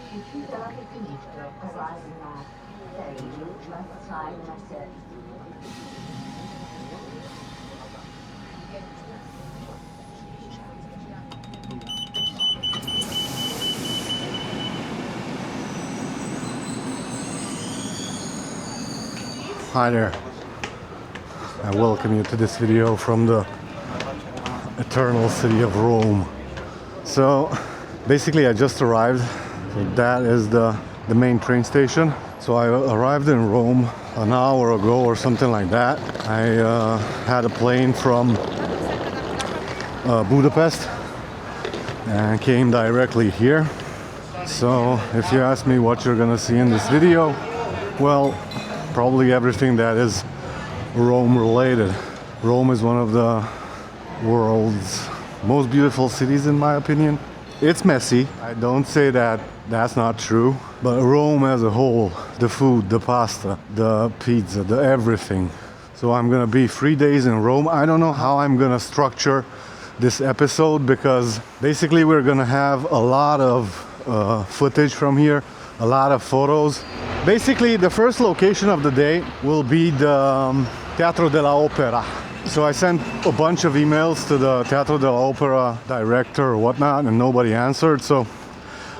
Hi there, I welcome you to this video from the eternal city of Rome. So basically I just arrived, so that is the main train station. So I arrived in Rome an hour ago or something like that. I had a plane from Budapest and came directly here. So if you ask me what you're gonna see in this video, well, probably everything that is Rome related. Rome is one of the world's most beautiful cities in my opinion. It's messy, I don't say that that's not true, but Rome as a whole, the food, the pasta, the pizza, the everything. So I'm gonna be 3 days in Rome. I don't know how I'm gonna structure this episode because basically we're gonna have a lot of footage from here, a lot of photos. Basically, the first location of the day will be the Teatro dell'Opera. So I sent a bunch of emails to the Teatro dell'Opera director or whatnot, and nobody answered, so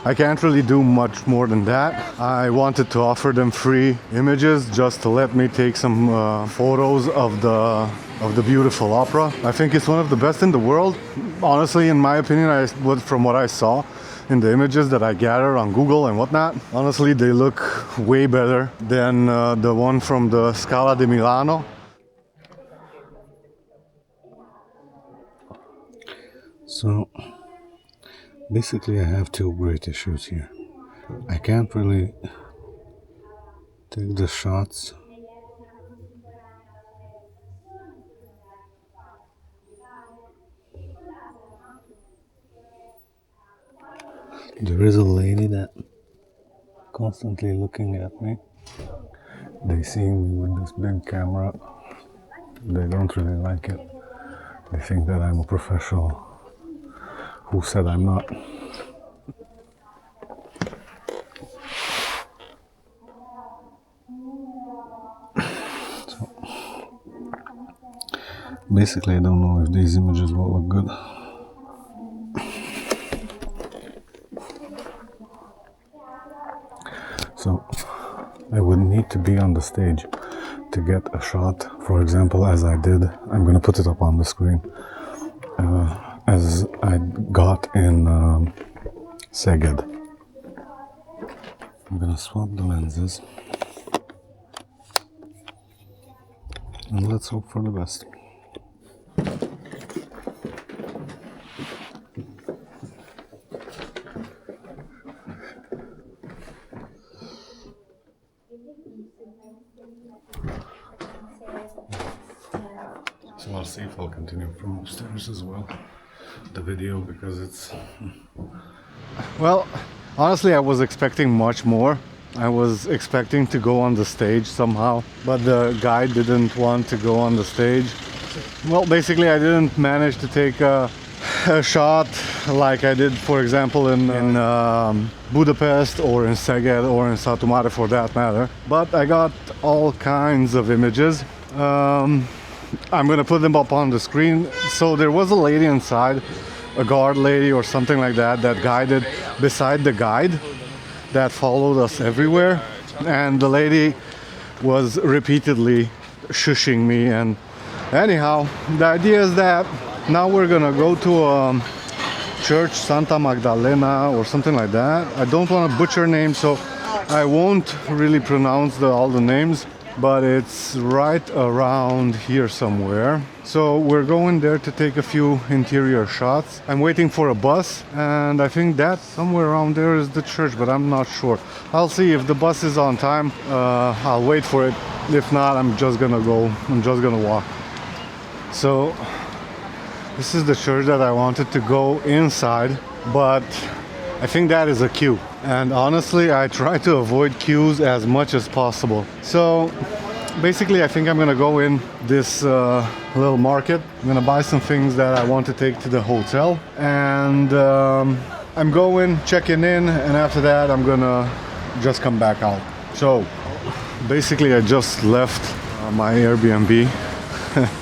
I can't really do much more than that. I wanted to offer them free images just to let me take some photos of the beautiful opera. I think it's one of the best in the world. Honestly, in my opinion, from what I saw in the images that I gathered on Google and whatnot, honestly, they look way better than the one from the Scala di Milano. So, basically I have two great issues here. I can't really take the shots There is a lady that constantly looking at me. They see me with this big camera. They don't really like it. They think that I'm a professional. Who said I'm not? So, basically I don't know if these images will look good. So I would need to be on the stage to get a shot, for example, as I did. I'm going to put it up on the screen. As I got in Szeged. I'm going to swap the lenses. And let's hope for the best. So I'll see if I'll continue from upstairs as well, the video, because it's... Well, honestly, I was expecting much more. I was expecting to go on the stage somehow, but the guy didn't want to go on the stage. Well, basically, I didn't manage to take a shot like I did, for example, in Budapest or in Szeged or in Satu Mare for that matter. But I got all kinds of images. I'm gonna put them up on the screen. So there was a lady inside, a guard lady or something like that, that guided beside the guide that followed us everywhere, and the lady was repeatedly shushing me. And anyhow, the idea is that now we're gonna go to a church, Santa Magdalena or something like that. I don't want to butcher names, so I won't really pronounce all the names, but it's right around here somewhere. So we're going there to take a few interior shots. I'm waiting for a bus, and I think that somewhere around there is the church, but I'm not sure. I'll see if the bus is on time. I'll wait for it. If not, I'm just gonna walk. So this is the church that I wanted to go inside, but I think that is a queue. And honestly, I try to avoid queues as much as possible. So basically, I think I'm gonna go in this little market. I'm gonna buy some things that I want to take to the hotel. And I'm going, checking in, and after that I'm gonna just come back out. So basically I just left my Airbnb.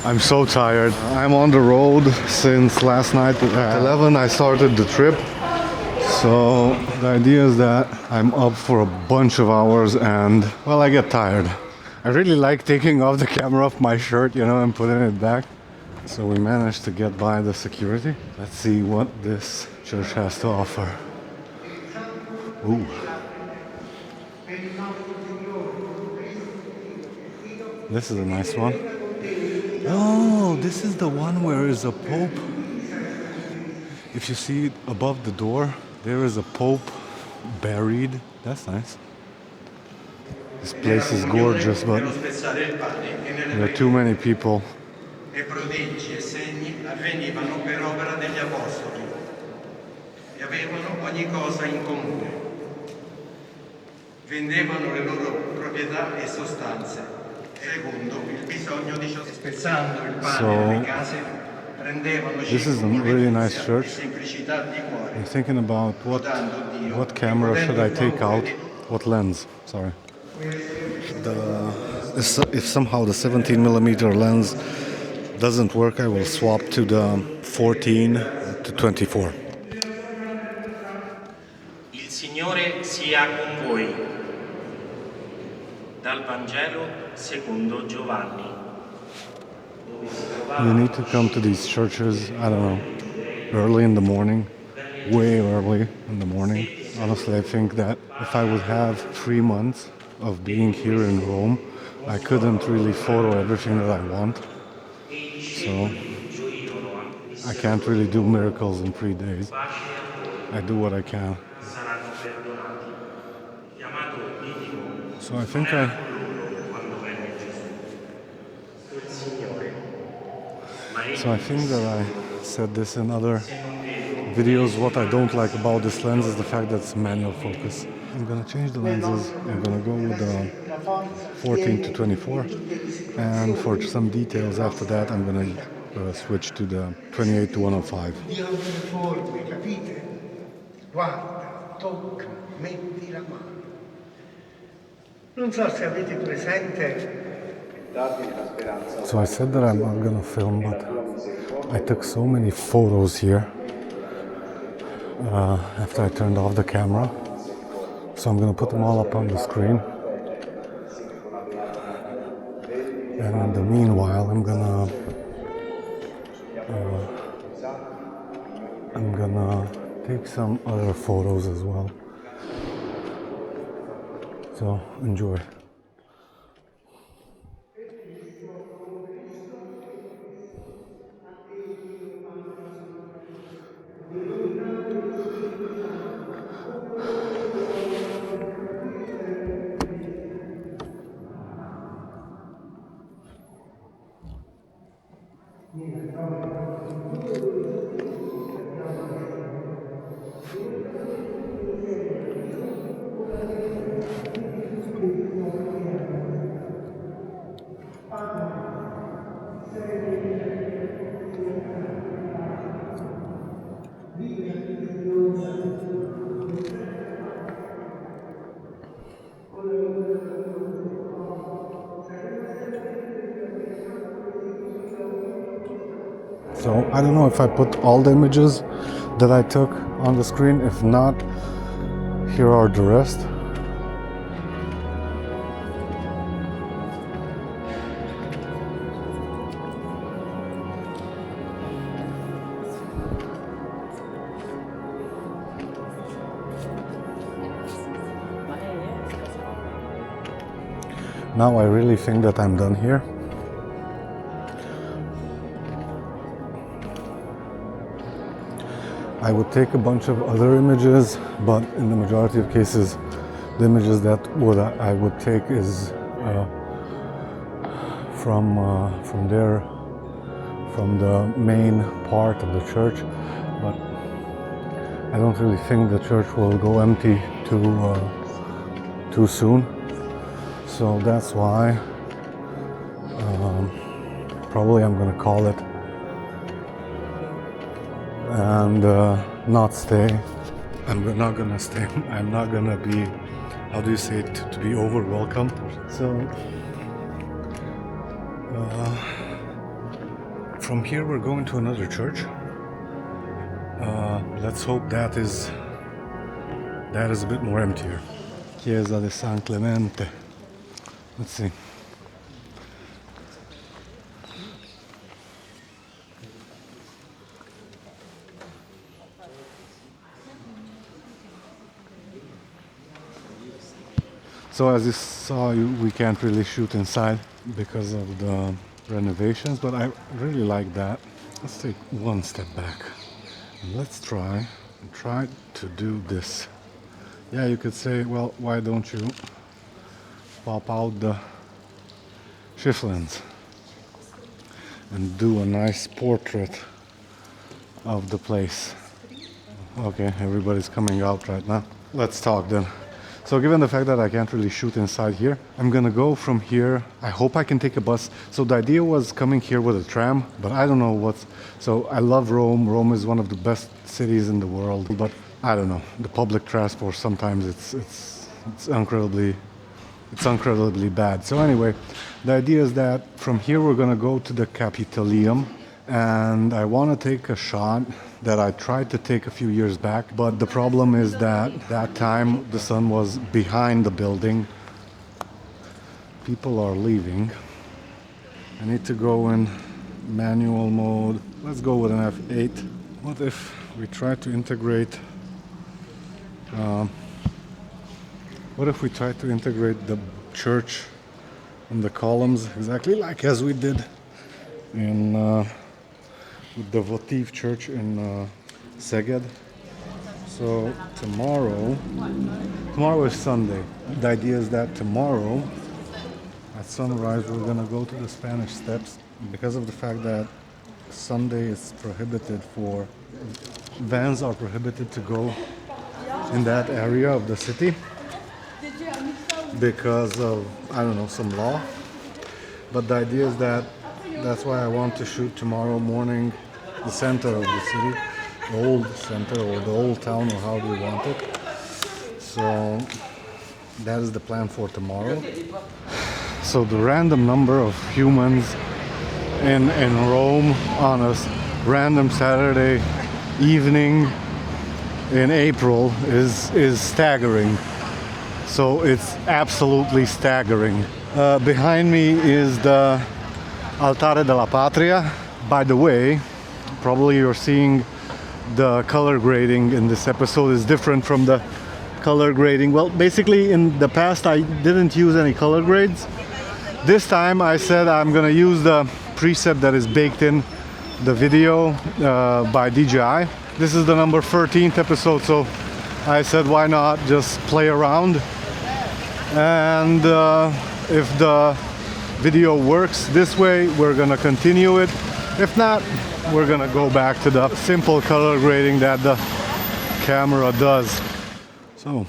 I'm so tired. I'm on the road since last night at 11. I started the trip. So the idea is that I'm up for a bunch of hours and, well, I get tired. I really like taking off the camera off my shirt, you know, and putting it back. So we managed to get by the security. Let's see what this church has to offer. Ooh. This is a nice one. Oh, this is the one where is a pope. If you see it above the door, there is a pope buried. That's nice. This place is gorgeous, but there are too many people. E prodigi e segni avvenivano per opera degli apostoli e avevano ogni cosa in comune. Vendevano le loro proprietà e sostanze secondo il bisogno di ciascuno. Spezzando il pane nelle case, prendevano cibo Really nice church. e semplicità di cuore. I'm thinking about what camera should I take out, what lens, sorry. If somehow the 17mm lens doesn't work, I will swap to the 14 to 24. Il Signore sia con voi. Dal Vangelo secondo Giovanni. You need to come to these churches, I don't know, early in the morning, way early in the morning. Honestly, I think that if I would have 3 months of being here in Rome, I couldn't really photo everything that I want. So I can't really do miracles in 3 days. I do what I can. So I think that I said this in other videos. What I don't like about this lens is the fact that it's manual focus. I'm gonna change the lenses. I'm gonna go with the 14 to 24, and for some details after that I'm gonna switch to the 28 to 105. So I said that I'm not gonna film, but I took so many photos here after I turned off the camera. So I'm gonna put them all up on the screen. And in the meanwhile, I'm gonna take some other photos as well. So enjoy. So I don't know if I put all the images that I took on the screen. If not, here are the rest. Now I really think that I'm done here. I would take a bunch of other images, but in the majority of cases, the images that I would take is from the main part of the church. But I don't really think the church will go empty too soon. So that's why probably I'm gonna call it and not stay and we're not gonna stay. I'm not gonna be, how do you say it, to be over welcomed. So from here we're going to another church. Let's hope that is a bit more emptier. Chiesa di San Clemente. Let's see. So as you saw, we can't really shoot inside because of the renovations, but I really like that. Let's take one step back and let's try to do this. Yeah, you could say, well, why don't you pop out the shift lens and do a nice portrait of the place. Okay, everybody's coming out right now. Let's talk then. So given the fact that I can't really shoot inside here, I'm gonna go from here. I hope I can take a bus. So the idea was coming here with a tram, but I don't know what's... So I love Rome. Rome is one of the best cities in the world, but I don't know. The public transport sometimes it's incredibly bad. So anyway, the idea is that from here we're gonna go to the Capitolium, and I want to take a shot that I tried to take a few years back, but the problem is that time the sun was behind the building. People are leaving. I need to go in manual mode. Let's go with an F8. What if we try to integrate the church and the columns exactly like as we did in with the votive church in Szeged. So tomorrow is Sunday. The idea is that tomorrow at sunrise we're gonna go to the Spanish Steps, because of the fact that Sunday is prohibited for vans are prohibited to go in that area of the city because of, I don't know, some law. But the idea is that's why I want to shoot tomorrow morning the center of the city, the old center or the old town, or how do you want it. So that is the plan for tomorrow. So the random number of humans in Rome on a random Saturday evening in April is staggering. So it's absolutely staggering. Behind me is the Altare della Patria. By the way, probably you're seeing the color grading in this episode is different from the color grading. Well, basically in the past I didn't use any color grades. This time I said I'm gonna use the preset that is baked in the video by DJI. This is the number 13th episode, so I said why not just play around, and if the video works this way we're gonna continue it. If not, we're gonna go back to the simple color grading that the camera does. So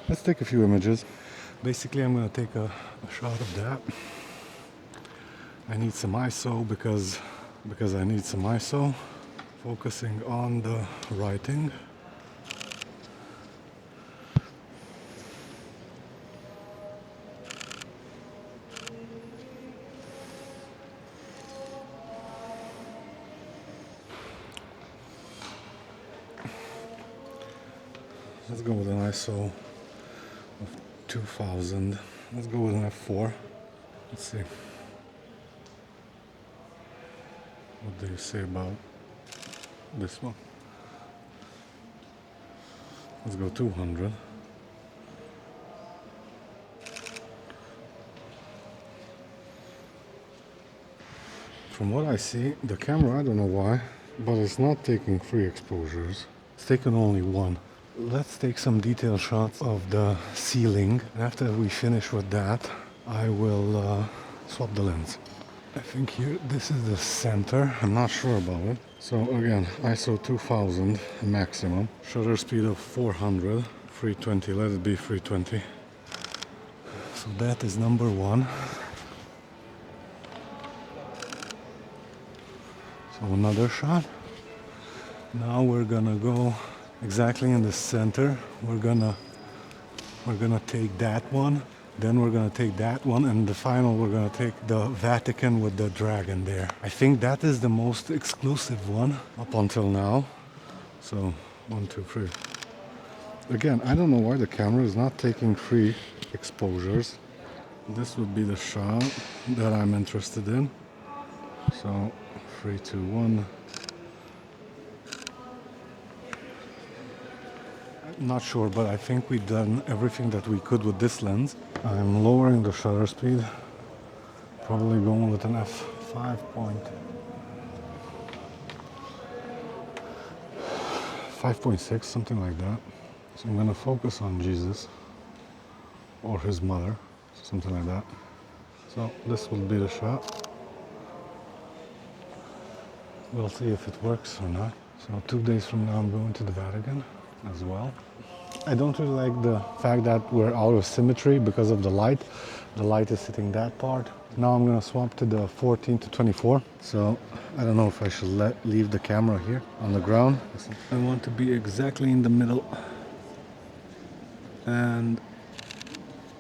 let's take a few images. Basically I'm gonna take a shot of that. I need some ISO because I need some ISO. Focusing on the writing. Let's go with an ISO of 2000. Let's go with an F4. Let's see. What do you say about this one? Let's go 200. From what I see, the camera, I don't know why, but it's not taking 3 exposures. It's taken only 1. Let's take some detail shots of the ceiling. After we finish with that, I will swap the lens. I think here, this is the center. I'm not sure about it. So again, ISO 2000 maximum. Shutter speed of 400. 320, let it be 320. So that is number 1. So another shot. Now we're gonna go exactly in the center. We're gonna take that one, then we're gonna take that one, and the final we're gonna take the Vatican with the dragon there. I think that is the most exclusive one up until now. So 1, 2, 3. Again, I don't know why the camera is not taking 3 exposures. This would be the shot that I'm interested in. So 3, 2, 1. Not sure, but I think we've done everything that we could with this lens. I'm lowering the shutter speed, probably going with an f5.6, something like that. So I'm gonna focus on Jesus or his mother, something like that. So this will be the shot. We'll see if it works or not. So 2 days from now I'm going to the Vatican as well. I don't really like the fact that we're out of symmetry because of the light. The light is hitting that part. Now I'm gonna swap to the 14 to 24. So I don't know if I should leave the camera here on the ground. I want to be exactly in the middle and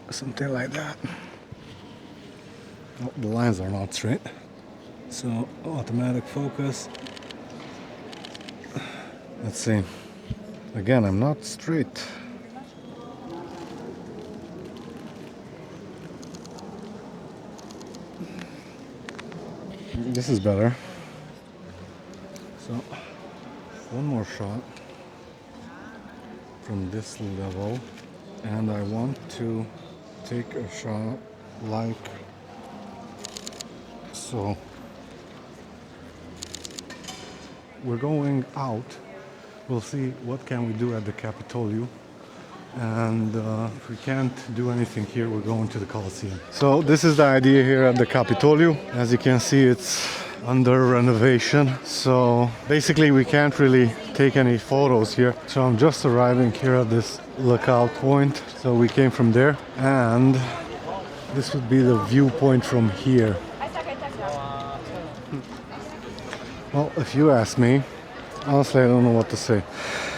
something like that. Oh, the lines are not straight. So automatic focus. Let's see. Again, I'm not straight. This is better. So, one more shot from this level, and I want to take a shot like so. We're going out. We'll see what can we do at the Capitolio, and if we can't do anything here, we're going to the Colosseo. So this is the idea here at the Capitolio. As you can see, it's under renovation, so basically we can't really take any photos here. So I'm just arriving here at this lookout point. So we came from there, and this would be the viewpoint from here. Well, if you ask me, honestly, I don't know what to say.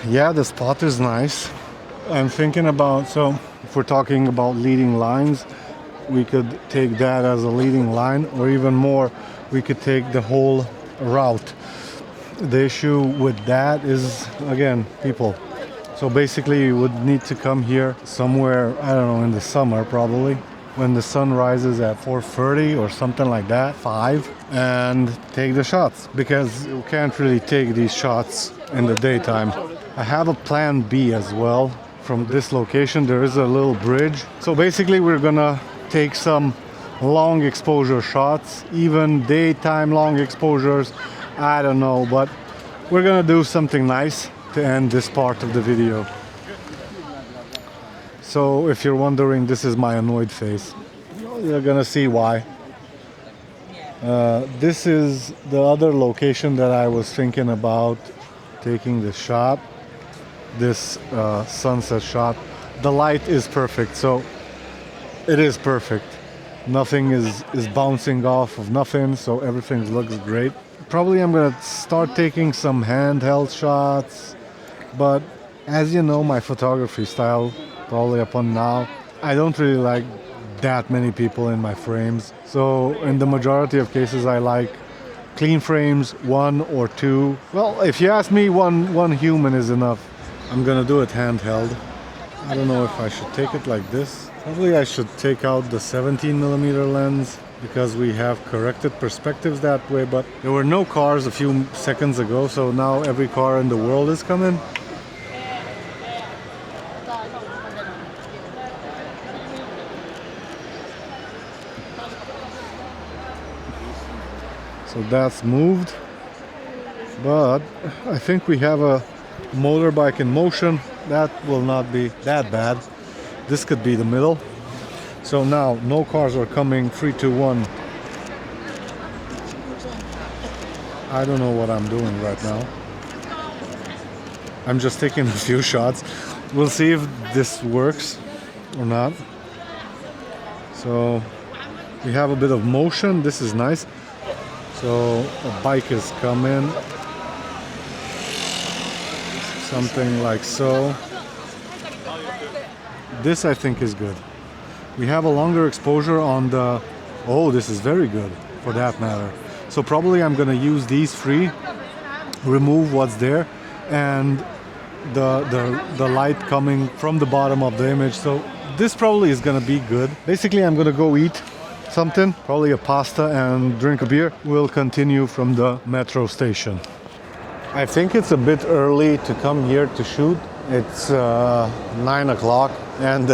Yeah, the spot is nice. I'm thinking about, so if we're talking about leading lines, we could take that as a leading line, or even more, we could take the whole route. The issue with that is, again, people. So basically you would need to come here somewhere, I don't know, in the summer probably, when the sun rises at 4:30 or something like that, 5, and take the shots, because you can't really take these shots in the daytime. I have a plan B as well. From this location there is a little bridge. So basically we're gonna take some long exposure shots, even daytime long exposures, I don't know, but we're gonna do something nice to end this part of the video. So if you're wondering, this is my annoyed face. You're gonna see why. This is the other location that I was thinking about taking the shot, this sunset shot. The light is perfect, so it is perfect. Nothing is bouncing off of nothing, so everything looks great. Probably I'm gonna start taking some handheld shots, but as you know, my photography style, probably upon now, I don't really like that many people in my frames. So in the majority of cases I like clean frames, 1 or 2. Well, if you ask me, one human is enough. I'm gonna do it handheld. I don't know if I should take it like this. Probably I should take out the 17mm lens, because we have corrected perspectives that way, but there were no cars a few seconds ago, so now every car in the world is coming. So that's moved, but I think we have a motorbike in motion. That will not be that bad. This could be the middle. So now no cars are coming. 3, 2, 1. I don't know what I'm doing right now. I'm just taking a few shots. We'll see if this works or not. So we have a bit of motion. This is nice. So a bike is coming. something like so. This I think is good. We have a longer exposure on the, oh, this is very good for that matter. So probably I'm gonna use these three, remove what's there, and the light coming from the bottom of the image. So this probably is gonna be good. Basically I'm gonna go eat something, probably a pasta, and drink a beer. We'll continue from the metro station. I think it's a bit early to come here to shoot. It's 9 o'clock, and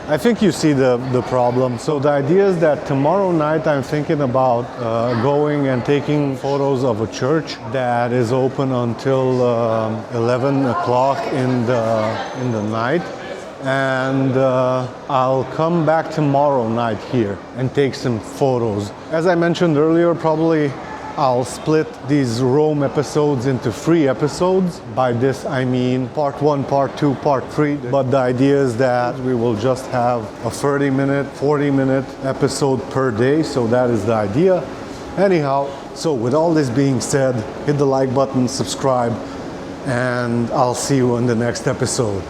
I think you see the problem. So the idea is that tomorrow night I'm thinking about going and taking photos of a church that is open until 11 o'clock in the night. And I'll come back tomorrow night here and take some photos. As I mentioned earlier, probably I'll split these Rome episodes into 3 episodes. By this I mean part 1, part 2, part 3. But the idea is that we will just have a 30-minute, 40-minute episode per day. So that is the idea. Anyhow, so with all this being said, hit the like button, subscribe, and I'll see you in the next episode.